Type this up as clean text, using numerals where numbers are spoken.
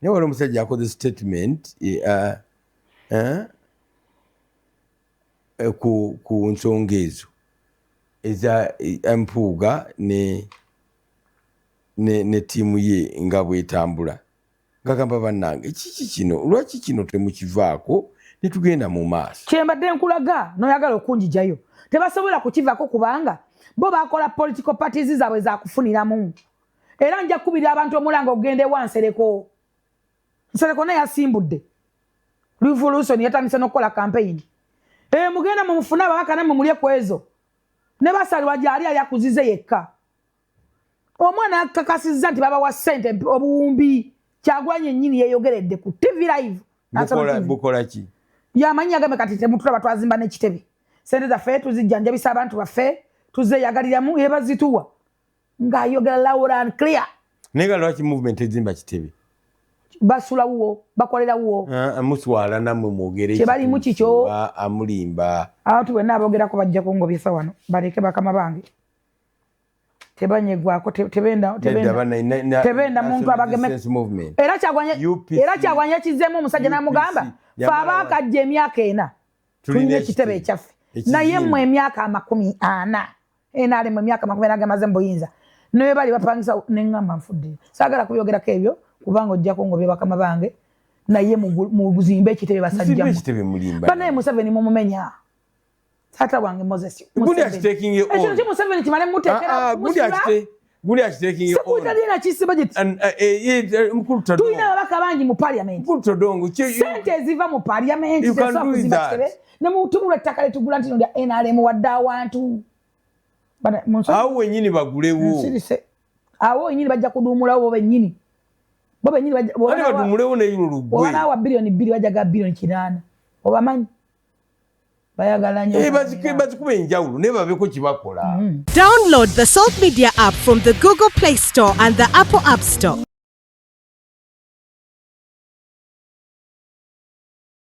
naye wali omusajja akoze statement ku nsonga ezo eza Mpuuga ne tiimu ye nga bwetambula ngagamba bannange kiki kino lwaki kino temukivaako ne tugenda mu maaso. Kyembadde nkulaga n'oyagala okunjijayo tebasobola kukivaako kubanga bo bakola political parties zaabwe zakufuniramu era nja kubira abantu omulanga ogende wansereko nsereko naye yasimbudde Revolution yatandise n'okukola campaign mugenda mumufuna ababaka namwe mulye kwezo ne basalwa gyali ali akuzize yekka omwana akakasizza nti baba wa ssente obuwumbi Kyagulanyi nnyini yeeyogeredde ku TV live bukola ki yamanyi agambe kati temutulaba twazimba n'ekitebe sente zaffe tuzijjanjabisa abantu baffe tuzeeyagaliramu yebazituwa ng'ayogera loud and clear. Naye nga lwaki movement ezimba kitebe basula wuwo bakolera wuwo muswala nammwe mwogere kyebalimu kikyo amulimba abantu bwenna aboogerako bajja kungobyesa wano baleke bakama bange tebanyegwako tebenda muntu abageme era Kyagulanyi ekizzeemu omusajja n'amugamba fe abaakajja emyaka 4 tulina ekitebe ekyaffe naye mmwe emyaka 40 NRM emyaka 40 agamaze mu buyinza naye bali bapangisa neŋŋamba nfudde saagala kubyogerako ebyo kubanga ojjako ngobye bakama bange naye muguzimbe ekitebe basajjamu banaye Museveni mumumenya taata wange Moses ekyo ki Museveni kimale muteekera sekutalina kisiba giti tulina ababaka bangi mu parliament sente eziva mu parliament zesobola kuzimba kitebe ne mutubula ettaka letugula nti lya NRM wadde awantu awo wenyini bagulewo awo wenyini bajja kuduumulawo bo benyini badumulewo neyululugwe wa bilioni 2 bajaga bilioni 8 obamanyi bayagala nnyo bazikuba enjawulo naye babeko kibakola. Download the Salt Media app from the Google Play Store and the Apple App Store.